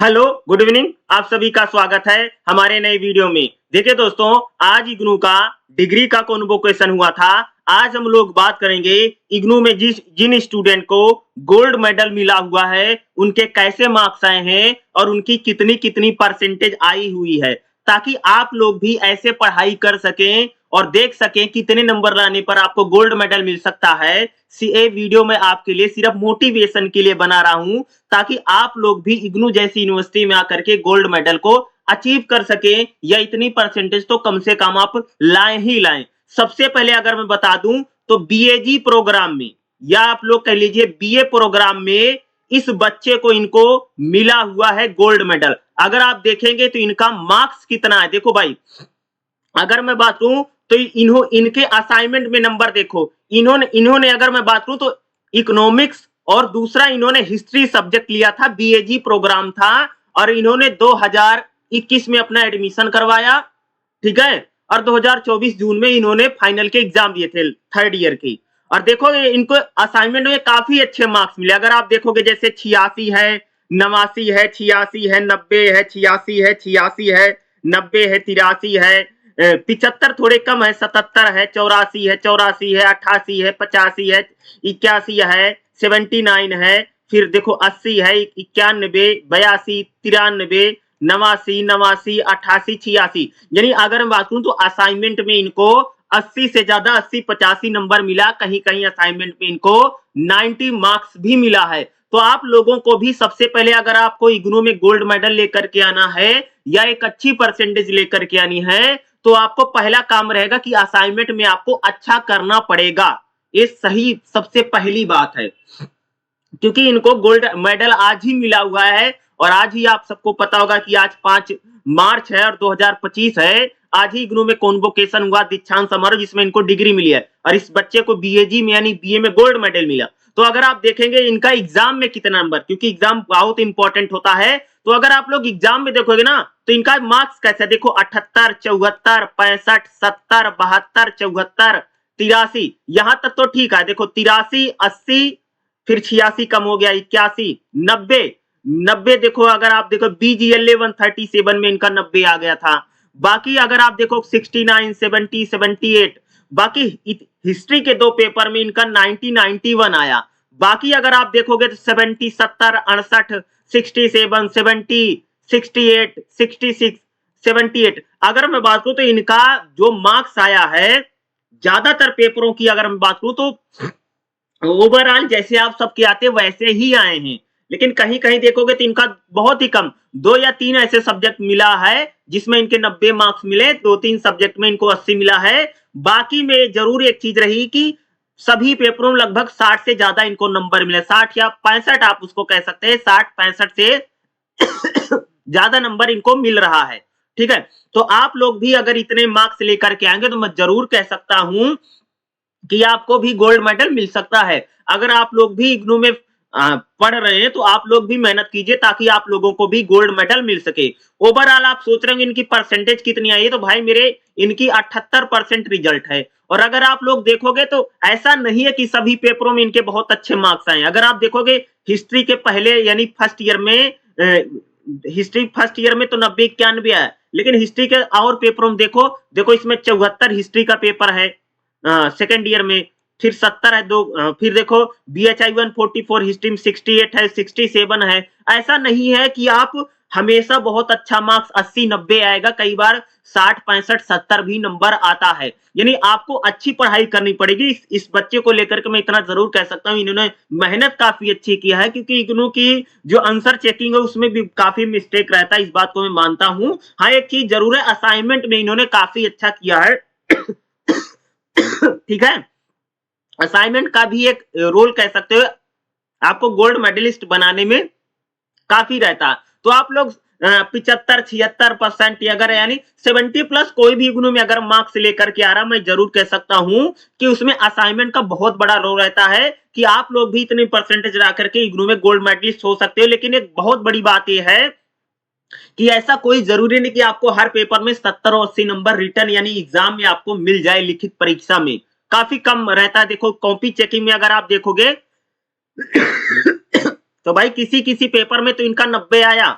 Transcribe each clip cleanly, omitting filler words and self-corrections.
Hello, good evening. आप सभी का स्वागत है हमारे नए वीडियो में। देखिए दोस्तों, आज इग्नू का डिग्री का कॉन्वोकेशन हुआ था। आज हम लोग बात करेंगे इग्नू में जिन स्टूडेंट को गोल्ड मेडल मिला हुआ है, उनके कैसे मार्क्स आए हैं और उनकी कितनी कितनी परसेंटेज आई हुई है, ताकि आप लोग भी ऐसे पढ़ाई कर सकें और देख सकें कितने नंबर लाने पर आपको गोल्ड मेडल मिल सकता है। ये वीडियो मैं आपके लिए सिर्फ मोटिवेशन के लिए बना रहा हूं, ताकि आप लोग भी इग्नू जैसी यूनिवर्सिटी में आकर के गोल्ड मेडल को अचीव कर सके, या इतनी परसेंटेज तो कम से कम आप लाएं ही लाएं। सबसे पहले अगर मैं बता दूं तो बीएजी प्रोग्राम में, या आप लोग कह लीजिए बीए प्रोग्राम में, इस बच्चे को इनको मिला हुआ है गोल्ड मेडल। अगर आप देखेंगे तो इनका मार्क्स कितना है, देखो भाई, अगर मैं बात करूं तो इनके असाइनमेंट में नंबर देखो। इन्होंने अगर मैं बात करूं तो इकोनॉमिक्स और दूसरा इन्होंने हिस्ट्री सब्जेक्ट लिया था, बीएजी प्रोग्राम था, और इन्होंने 2021 में अपना एडमिशन करवाया, ठीक है। और 2024 जून में इन्होंने फाइनल के एग्जाम दिए थे थर्ड ईयर की। और देखो इनको असाइनमेंट में काफी अच्छे मार्क्स मिले। अगर आप देखोगे जैसे 86 है, 89 है, 86 है, 90 है, 86 है, 86 है, 90 है, 83 है, 75 थोड़े कम है, 77 है, 84 है, 84 है, 88 है, 85 है, 81 है, 79 है, फिर देखो 80 है, 91, 82, 93, 89, 89, 88, 86। यानी अगर मैं बात करूं तो असाइनमेंट में इनको 80 से ज्यादा 80 85 नंबर मिला। कहीं कहीं असाइनमेंट में इनको 90 मार्क्स भी मिला है। तो आप लोगों को भी सबसे पहले, अगर आपको इग्नू में गोल्ड मेडल लेकर के आना है या एक अच्छी परसेंटेज लेकर के आनी है, तो आपको पहला काम रहेगा कि असाइनमेंट में आपको अच्छा करना पड़ेगा। ये सही सबसे पहली बात है, क्योंकि इनको गोल्ड मेडल आज ही मिला हुआ है। और आज ही आप सबको पता होगा कि आज 5 मार्च है और 2025 है। आज ही इग्नू में कॉन्वोकेशन हुआ, दीक्षांत समारोह, जिसमें इनको डिग्री मिली है, और इस बच्चे को बीएजी में यानी बीए में गोल्ड मेडल मिला। तो अगर आप देखेंगे इनका एग्जाम में कितना नंबर, क्योंकि एग्जाम बहुत इंपॉर्टेंट होता है, तो अगर आप लोग एग्जाम में देखोगे ना तो इनका मार्क्स कैसा है, देखो 78, 74, 65, 70, 72, 74, 83, यहां तक तो ठीक है। देखो 83, 80, फिर 86 कम हो गया, 81, 90, 90 देखो, अगर आप देखो बीजीएलए 137 में इनका 90 आ गया था। बाकी अगर आप देखो 69, 70, 78, बाकी हिस्ट्री के 2 पेपर में इनका 90, 91 आया। बाकी अगर आप देखोगे तो 70, 70, 68, 67, 70, 68, 66, 78। अगर मैं बात करूं तो इनका जो मार्क्स आया है ज्यादातर पेपरों की, अगर मैं बात करूं तो ओवरऑल जैसे आप सबके आते वैसे ही आए हैं। लेकिन कहीं कहीं देखोगे तो इनका बहुत ही कम 2 या 3 ऐसे सब्जेक्ट मिला है जिसमें इनके 90 मार्क्स मिले, 2-3 सब्जेक्ट में इनको 80 मिला है। बाकी में जरूर एक चीज रही कि सभी पेपरों में लगभग 60 से ज्यादा इनको नंबर मिले, 60 या 65 आप उसको कह सकते हैं, 60-65 से ज्यादा नंबर इनको मिल रहा है, ठीक है। तो आप लोग भी अगर इतने मार्क्स लेकर के आएंगे तो मैं जरूर कह सकता हूं कि आपको भी गोल्ड मेडल मिल सकता है। अगर आप लोग भी इग्नू में पढ़ रहे हैं तो आप लोग भी मेहनत कीजिए, ताकि आप लोगों को भी गोल्ड मेडल मिल सके। ओवरऑल आप सोच रहे होंगे इनकी परसेंटेज कितनी आई है, तो भाई मेरे इनकी 78% रिजल्ट है। और अगर आप लोग देखोगे तो ऐसा नहीं है कि सभी पेपरों में इनके बहुत अच्छे मार्क्स आए। अगर आप देखोगे हिस्ट्री के पहले यानी फर्स्ट ईयर में, हिस्ट्री फर्स्ट ईयर में तो 90-91 आया, लेकिन हिस्ट्री के और पेपरों में देखो, देखो इसमें 74 हिस्ट्री का पेपर है सेकेंड ईयर में, फिर 70 है दो, फिर देखो BHI 144 हिस्ट्री में 68 है, 67 है। ऐसा नहीं है कि आप हमेशा बहुत अच्छा मार्क्स 80-90 आएगा, कई बार 60-65-70 भी नंबर आता है। यानी आपको अच्छी पढ़ाई करनी पड़ेगी। इस बच्चे को लेकर के मैं इतना जरूर कह सकता हूं, इन्होंने मेहनत काफी अच्छी किया है, क्योंकि इग्नू की जो आंसर चेकिंग है उसमें भी काफी मिस्टेक रहता है, इस बात को मैं मानता हूं। हाँ, एक चीज जरूर है, असाइनमेंट में इन्होंने काफी अच्छा किया है। ठीक है, असाइनमेंट का भी एक रोल कह सकते हो आपको गोल्ड मेडलिस्ट बनाने में काफी रहता। तो आप लोग 75-76% अगर यानी 70 प्लस कोई भी इग्नू में अगर मार्क्स लेकर के आ रहा, मैं जरूर कह सकता हूं कि उसमें असाइनमेंट का बहुत बड़ा रोल रहता है, कि आप लोग भी इतनी परसेंटेज ला करके इग्नू में गोल्ड मेडलिस्ट हो सकते हो। लेकिन एक बहुत बड़ी बात यह है कि ऐसा कोई जरूरी नहीं कि आपको हर पेपर में 70 और 80 नंबर रिटर्न यानी एग्जाम में आपको मिल जाए, लिखित परीक्षा में काफी कम रहता है। देखो कॉपी चेकिंग में अगर आप देखोगे तो भाई किसी किसी पेपर में तो इनका 90 आया,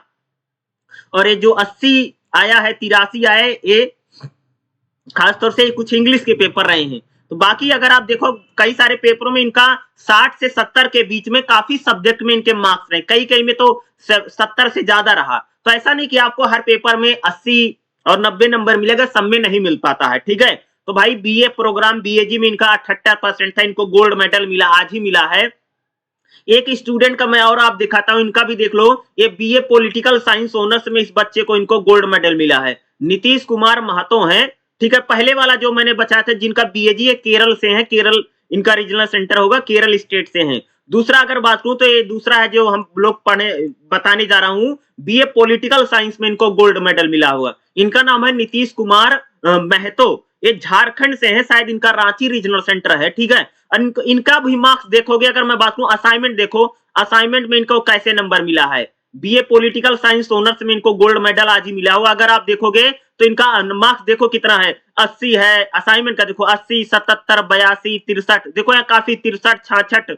और ये जो 80 आया है, 83 आया है, ये खासतौर से कुछ इंग्लिश के पेपर रहे हैं। तो बाकी अगर आप देखो कई सारे पेपरों में इनका 60 से 70 के बीच में काफी सब्जेक्ट में इनके मार्क्स रहे, कई कई में तो 70 से ज्यादा रहा। तो ऐसा नहीं कि आपको हर पेपर में 80 और 90 नंबर मिलेगा, सब में नहीं मिल पाता है, ठीक है। तो भाई बीए प्रोग्राम बीएजी में इनका 78% था, इनको गोल्ड मेडल मिला, आज ही मिला है। एक स्टूडेंट का मैं और आप दिखाता हूं, इनका भी देख लो, ये बीए पॉलिटिकल साइंस ऑनर्स में इस बच्चे को इनको गोल्ड मेडल मिला है, नीतीश कुमार महतो हैं, ठीक है। पहले वाला जो मैंने बताया था जिनका बीएजी है, केरल से है, केरल इनका रीजनल सेंटर होगा, केरल स्टेट से है। दूसरा अगर बात करूं तो ये दूसरा है जो हम लोग पढ़े बताने जा रहा हूं, बीए पॉलिटिकल साइंस में इनको गोल्ड मेडल मिला हुआ, इनका नाम है नीतीश कुमार महतो, ये झारखंड से है, शायद इनका रांची रीजनल सेंटर है, ठीक है। इनका भी मार्क्स देखोगे, अगर मैं बात करूं असाइनमेंट देखो, असाइनमेंट में इनको कैसे नंबर मिला है, बीए पॉलिटिकल साइंस ऑनर्स में इनको गोल्ड मेडल आज ही मिला हुआ। अगर आप देखोगे तो इनका मार्क्स देखो कितना है, 80 है, असाइनमेंट का देखो 80, 77, 82, 63, देखो यहाँ काफी 63, 66,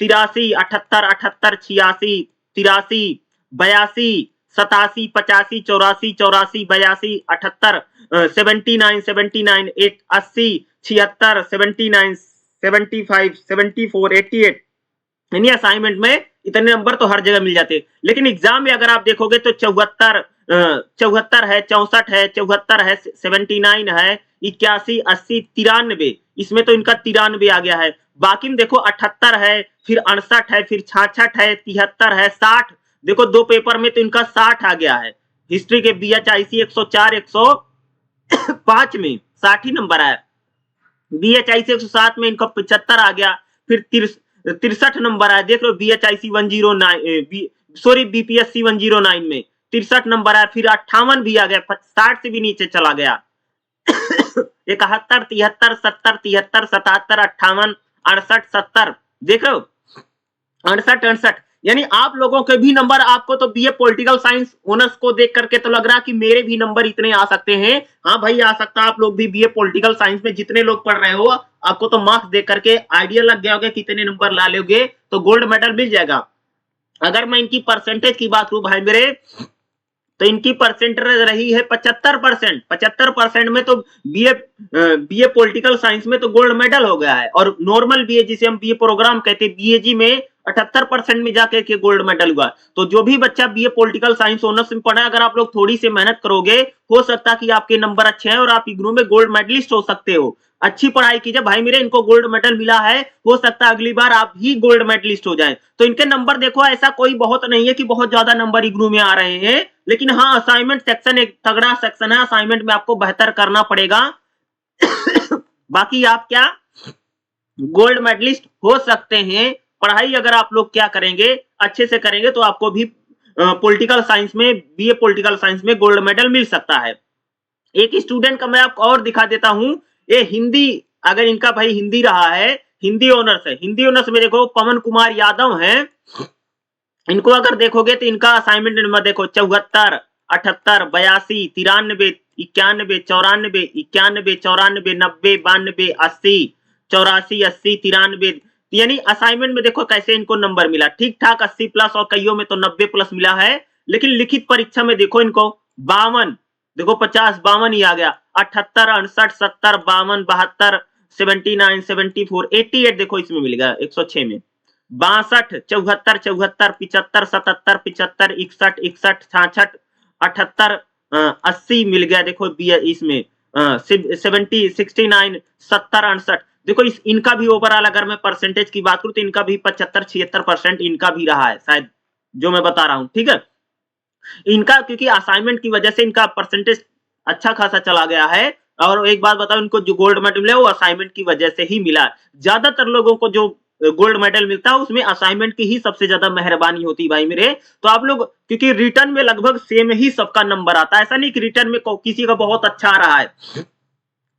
83, 78, 78, 86, 83, 82, 87, 85, 84, 84, 82, 78, 79, 79, 80, 76, 79, 75, 74, 88, यानी असाइनमेंट में इतने नंबर तो हर जगह मिल जाते। लेकिन एग्जाम में अगर आप देखोगे तो 74 है, 64 है, 74 है, 79 है, 81, 80, 93, इसमें तो इनका 93 आ गया है। बाकी में देखो 78 है, फिर 68 है, फिर 66 है, 73 है, 60, देखो दो पेपर में तो इनका 60 आ गया है। हिस्ट्री के बीएचआईसी 104, 105 में 60 ही नंबर आया, बीएचआईसी 107 में इनका 75 आ गया, फिर 63 नंबर आया, देख लो बीएचआईसी 109, सॉरी बीपीएससी 109 में 63 नंबर आया, फिर 58 भी आ गया, 60 से भी नीचे चला गया। 71, 73, 70, 73, 77, 58, 68, 70, देख रहे हो 68, 68, यानी आप लोगों के भी नंबर, आपको तो बीए पॉलिटिकल साइंस ऑनर्स को देख करके तो लग रहा है कि मेरे भी नंबर इतने आ सकते हैं। हाँ भाई आ सकता है, आप लोग भी बीए पॉलिटिकल साइंस में जितने लोग पढ़ रहे हो, आपको तो मार्क्स देख करके आइडिया लग गया होगा कितने नंबर ला लोगे तो गोल्ड मेडल मिल जाएगा। अगर मैं इनकी परसेंटेज की बात करूं भाई मेरे, तो इनकी परसेंटेज रही है 75%, 75% में तो बीए पॉलिटिकल साइंस में तो गोल्ड मेडल हो गया है। और नॉर्मल बीए जिसे हम बीए प्रोग्राम कहते हैं, बीएजी में 78% में जाके के गोल्ड मेडल हुआ। तो जो भी बच्चा बीए पॉलिटिकल साइंस ऑनर्स में पढ़ा है, अगर आप लोग थोड़ी सी मेहनत करोगे, हो सकता है कि आपके नंबर अच्छे हैं और आप इग्नू में गोल्ड मेडलिस्ट हो सकते हो। अच्छी पढ़ाई कीजिए भाई मेरे, इनको गोल्ड मेडल मिला है, हो सकता है अगली बार आप ही गोल्ड मेडलिस्ट हो जाएं। तो इनके नंबर देखो, ऐसा कोई बहुत नहीं है कि बहुत ज्यादा नंबर इग्नू में आ रहे हैं, लेकिन हाँ असाइनमेंट सेक्शन एक तगड़ा सेक्शन है, असाइनमेंट में आपको बेहतर करना पड़ेगा। बाकी आप क्या गोल्ड मेडलिस्ट हो सकते हैं। पढ़ाई अगर आप लोग क्या करेंगे, अच्छे से करेंगे, तो आपको भी पॉलिटिकल साइंस में, बीए पॉलिटिकल साइंस में गोल्ड मेडल मिल सकता है। एक स्टूडेंट का मैं आपको और दिखा देता हूं, ये हिंदी, अगर इनका भाई हिंदी रहा है, हिंदी ऑनर्स है, हिंदी ऑनर्स में देखो पवन कुमार यादव हैं, इनको अगर देखोगे तो इनका असाइनमेंट नंबर देखो 74, 78, 82, 93, 91, 94, 91, 94, 90, 92, 80, 84, 80, 93, यानी असाइनमेंट में देखो कैसे इनको नंबर मिला, ठीक ठाक 80 प्लस और कईयों में तो 90 प्लस मिला है। लेकिन लिखित परीक्षा में देखो इनको 52, देखो 50, 52 ही आ गया, 78, 68, 70, 52, 72, 79, 74, 88 देखो इसमें मिल गया 106 में, 62, 74, 74, 75, 77, 75, 61, 61, 66, 78, 80 मिल गया देखो इसमें 70, 69, 70, 68, देखो इनका भी ओवरऑल अगर मैं परसेंटेज की बात करूं तो इनका भी 75, 76% इनका भी रहा है शायद, जो मैं बता रहा हूं, ठीक है। इनका क्योंकि असाइनमेंट की वजह से इनका परसेंटेज अच्छा खासा चला गया है। और एक बात बताओ, इनको जो गोल्ड मेडल मिला वो असाइनमेंट की वजह से ही मिला। ज्यादातर लोगों को जो गोल्ड मेडल मिलता है उसमें असाइनमेंट की ही सबसे ज्यादा मेहरबानी होती है भाई मेरे। तो आप लोग, क्योंकि रिटर्न में लगभग सेम ही सबका नंबर आता है, ऐसा नहीं कि रिटर्न में किसी का बहुत अच्छा आ रहा है,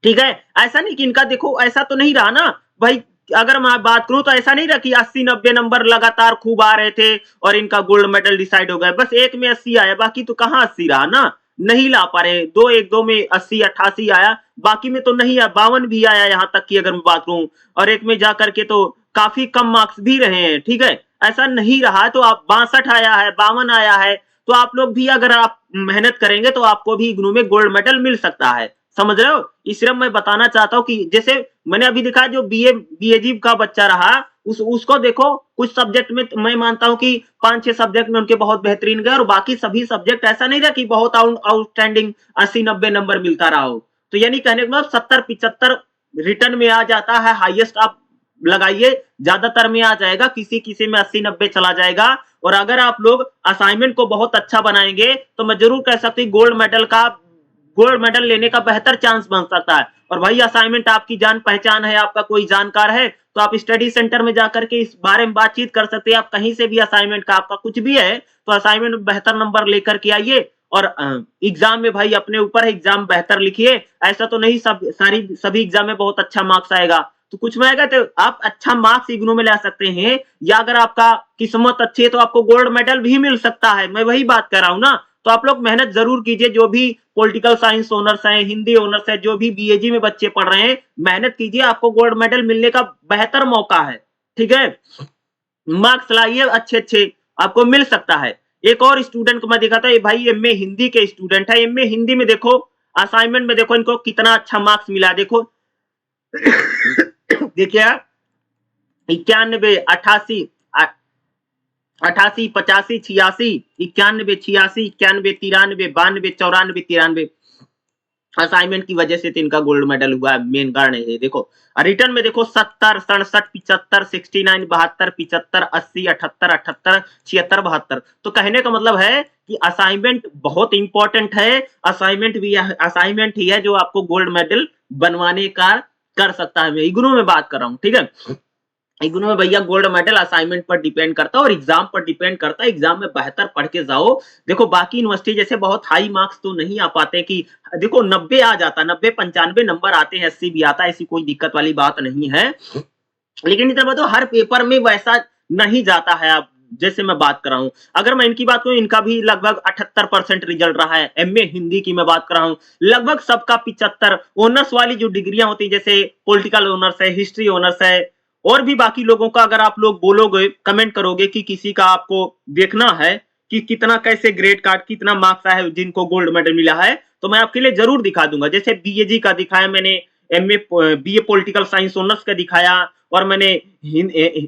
ठीक है। ऐसा नहीं कि इनका देखो, ऐसा तो नहीं रहा ना भाई, अगर मैं बात करूं तो ऐसा नहीं रहा कि 80-90 नंबर लगातार खूब आ रहे थे और इनका गोल्ड मेडल डिसाइड हो गया, बस एक में 80 आया, बाकी तो कहां 80 रहा ना, नहीं ला पा रहे। एक दो में 80, 88 आया, बाकी में तो नहीं आया, 52 भी आया यहां तक की अगर मैं बात करूं, और एक में जाकर के तो काफी कम मार्क्स भी रहे हैं, ठीक है। ऐसा नहीं रहा, तो आप 62 आया है, 52 आया है, तो आप लोग भी अगर आप मेहनत करेंगे तो आपको भी इग्नू में गोल्ड मेडल मिल सकता है। समझ रहे हो? इसलिए मैं बताना चाहता हूँ कि जैसे मैंने अभी देखा जो बीएजी का बच्चा रहा उसको देखो, कुछ सब्जेक्ट में मैं मानता हूँ कि 5-6 सब्जेक्ट में उनके बहुत बेहतरीन गए और बाकी सभी सब्जेक्ट ऐसा नहीं था कि बहुत आउटस्टैंडिंग 80-90 नंबर मिलता रहा हो। तो यानी कहने का मतलब 70-75 रिटर्न में आ जाता है, हाईएस्ट आप लगाइए, ज्यादातर में आ जाएगा, किसी किसी में 80-90 चला जाएगा। और अगर आप लोग असाइनमेंट को बहुत अच्छा बनाएंगे तो मैं जरूर कह सकती हूँ गोल्ड मेडल लेने का बेहतर चांस बन सकता है। और भाई असाइनमेंट आपकी जान पहचान है, आपका कोई जानकार है तो आप स्टडी सेंटर में जाकर के इस बारे में बातचीत कर सकते हैं। आप कहीं से भी असाइनमेंट का आपका कुछ भी है तो असाइनमेंट में बेहतर नंबर लेकर के आइए और एग्जाम में भाई अपने ऊपर एग्जाम बेहतर लिखिए। ऐसा तो नहीं सभी एग्जाम में बहुत अच्छा मार्क्स आएगा, तो कुछ में आएगा तो आप अच्छा मार्क्स इग्नू में ला सकते हैं, या अगर आपका किस्मत अच्छी है तो आपको गोल्ड मेडल भी मिल सकता है। मैं वही बात कर रहा हूं ना। तो आप लोग मेहनत जरूर कीजिए, जो भी पॉलिटिकल साइंस ऑनर्स है, हिंदी ऑनर्स है, जो भी बीएजी में बच्चे पढ़ रहे हैं, मेहनत कीजिए, आपको गोल्ड मेडल मिलने का बेहतर मौका है। ठीक है, मार्क्स लाइए अच्छे अच्छे, आपको मिल सकता है। एक और स्टूडेंट को मैं देखा था, भाई एमए हिंदी के स्टूडेंट है, एमए हिंदी में देखो असाइनमेंट में देखो इनको कितना अच्छा मार्क्स मिला। देखो देखिए 91, 88, 88, 85, 86, 91, 86, 91, 93, 92, 94, 93 असाइनमेंट की वजह से तो इनका गोल्ड मेडल हुआ है, मेन कारण है। देखो रिटर्न में देखो 70, 67, 75, 69, 72, 75, 80, 78, 78, 76, 72। तो कहने का मतलब है कि असाइनमेंट बहुत इंपॉर्टेंट है। असाइनमेंट ही है जो आपको गोल्ड मेडल बनवाने का कर सकता है। मैं इग्नू में बात कर रहा हूँ, ठीक है। इग्नू में भैया गोल्ड मेडल असाइनमेंट पर डिपेंड करता है और एग्जाम पर डिपेंड करता है। एग्जाम में बेहतर पढ़ के जाओ। देखो बाकी यूनिवर्सिटी जैसे बहुत हाई मार्क्स तो नहीं आ पाते कि देखो 90 आ जाता, 90-95 नंबर आते हैं, 80 भी आता है, ऐसी कोई दिक्कत वाली बात नहीं है। लेकिन इतना तो हर पेपर में वैसा नहीं जाता है। अब जैसे मैं बात कर रहा हूं, अगर मैं इनकी बात करूं, इनका भी लगभग 78% रिजल्ट रहा है। एमए हिंदी की मैं बात कर रहा हूं, लगभग सबका 75। ऑनर्स वाली जो डिग्रियां होती जैसे पॉलिटिकल ऑनर्स है, हिस्ट्री ऑनर्स है, और भी बाकी लोगों का अगर आप लोग बोलोगे, कमेंट करोगे कि किसी का आपको देखना है कि कितना कैसे ग्रेड कार्ड कितना मार्क्स आया है जिनको गोल्ड मेडल मिला है, तो मैं आपके लिए जरूर दिखा दूंगा। जैसे बीएजी का दिखाया मैंने, बीए पॉलिटिकल साइंस ऑनर्स का दिखाया, और मैंने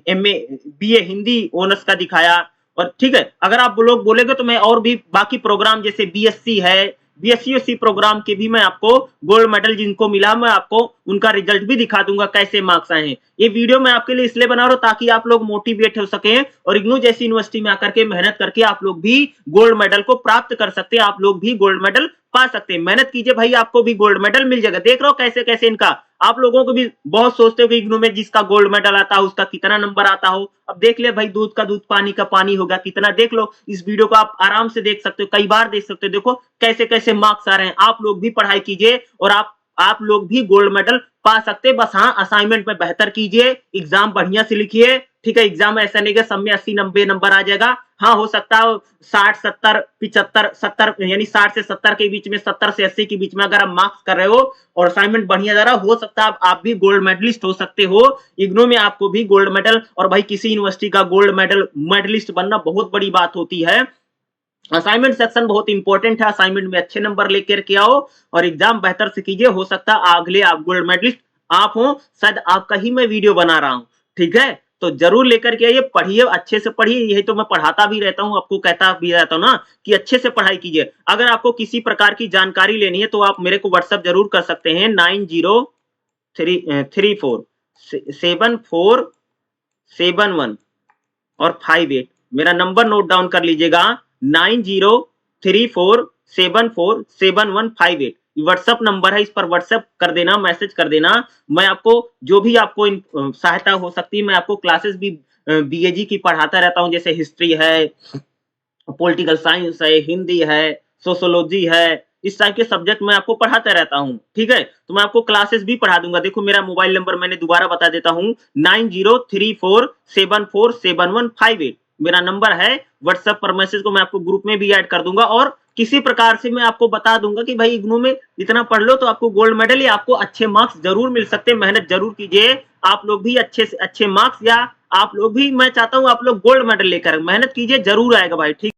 एमए बीए हिंदी ऑनर्स का दिखाया। और ठीक है, अगर आप लोग बोलेगे तो मैं और भी बाकी प्रोग्राम जैसे बीएससी है, बीएससी प्रोग्राम के भी मैं आपको गोल्ड मेडल जिनको मिला मैं आपको उनका रिजल्ट भी दिखा दूंगा, कैसे मार्क्स आए हैं। ये वीडियो मैं आपके लिए इसलिए बना रहा हूं ताकि आप लोग मोटिवेट हो सके और इग्नू जैसी यूनिवर्सिटी में आकर के मेहनत करके आप लोग भी गोल्ड मेडल को प्राप्त कर सकते हैं, आप लोग भी गोल्ड मेडल पा सकते हैं। मेहनत कीजिए भाई, आपको भी गोल्ड मेडल मिल जाएगा। देख रहे हो कैसे कैसे इनका, आप लोगों को भी बहुत सोचते हो कि इग्नू में जिसका गोल्ड मेडल आता हो उसका कितना नंबर आता हो। अब देख ले भाई, दूध का दूध पानी का पानी होगा, कितना देख लो। इस वीडियो को आप आराम से देख सकते हो, कई बार देख सकते हो। देखो कैसे कैसे मार्क्स आ रहे हैं। आप लोग भी पढ़ाई कीजिए और आप लोग भी गोल्ड मेडल पा सकते हैं। बस हाँ, असाइनमेंट में बेहतर कीजिए, एग्जाम बढ़िया से लिखिए। ठीक है, एग्जाम ऐसा नहीं कि सब में 80-90 नंबर आ जाएगा। हाँ, हो सकता है 60, 70, 75, 70 यानी 60 से 70 के बीच में, 70 से 80 के बीच में अगर आप मार्क्स कर रहे हो और असाइनमेंट बढ़िया जा रहा हो सकता है आप भी गोल्ड मेडलिस्ट हो सकते हो। इग्नू में आपको भी गोल्ड मेडल, और भाई किसी यूनिवर्सिटी का गोल्ड मेडलिस्ट बनना बहुत बड़ी बात होती है। असाइनमेंट सेक्शन बहुत इंपॉर्टेंट है। असाइनमेंट में अच्छे नंबर लेकर के आओ और एग्जाम बेहतर से कीजिए। हो सकता है अगले आप गोल्ड मेडलिस्ट आप हो, शायद आपका ही मैं वीडियो बना रहा हूं। ठीक है, तो जरूर लेकर के आइए, पढ़िए, अच्छे से पढ़िए। यही तो मैं पढ़ाता भी रहता हूं, आपको कहता भी रहता हूं ना कि अच्छे से पढ़ाई कीजिए। अगर आपको किसी प्रकार की जानकारी लेनी है तो आप मेरे को व्हाट्सएप जरूर कर सकते हैं। 90347471 और 58 मेरा नंबर नोट डाउन कर लीजिएगा। 9034747158 व्हाट्सएप नंबर है, इस पर व्हाट्सएप कर देना, मैसेज कर देना। मैं आपको जो भी आपको सहायता हो सकती है, मैं आपको क्लासेस भी बीएजी की पढ़ाता रहता हूं, जैसे हिस्ट्री है, पॉलिटिकल साइंस है, हिंदी है, सोशियोलॉजी है, इस टाइप के सब्जेक्ट मैं आपको पढ़ाता रहता हूं। ठीक है, तो मैं आपको क्लासेस भी पढ़ा दूंगा। देखो मेरा मोबाइल नंबर मैंने दोबारा बता देता हूं, 9034747158 मेरा नंबर है। व्हाट्सएप पर मैसेज को मैं आपको ग्रुप में भी ऐड कर दूंगा, और किसी प्रकार से मैं आपको बता दूंगा कि भाई इग्नू में इतना पढ़ लो तो आपको गोल्ड मेडल या आपको अच्छे मार्क्स जरूर मिल सकते हैं। मेहनत जरूर कीजिए, आप लोग भी अच्छे से अच्छे मार्क्स, या आप लोग भी, मैं चाहता हूं आप लोग गोल्ड मेडल लेकर मेहनत कीजिए, जरूर आएगा भाई। ठीक।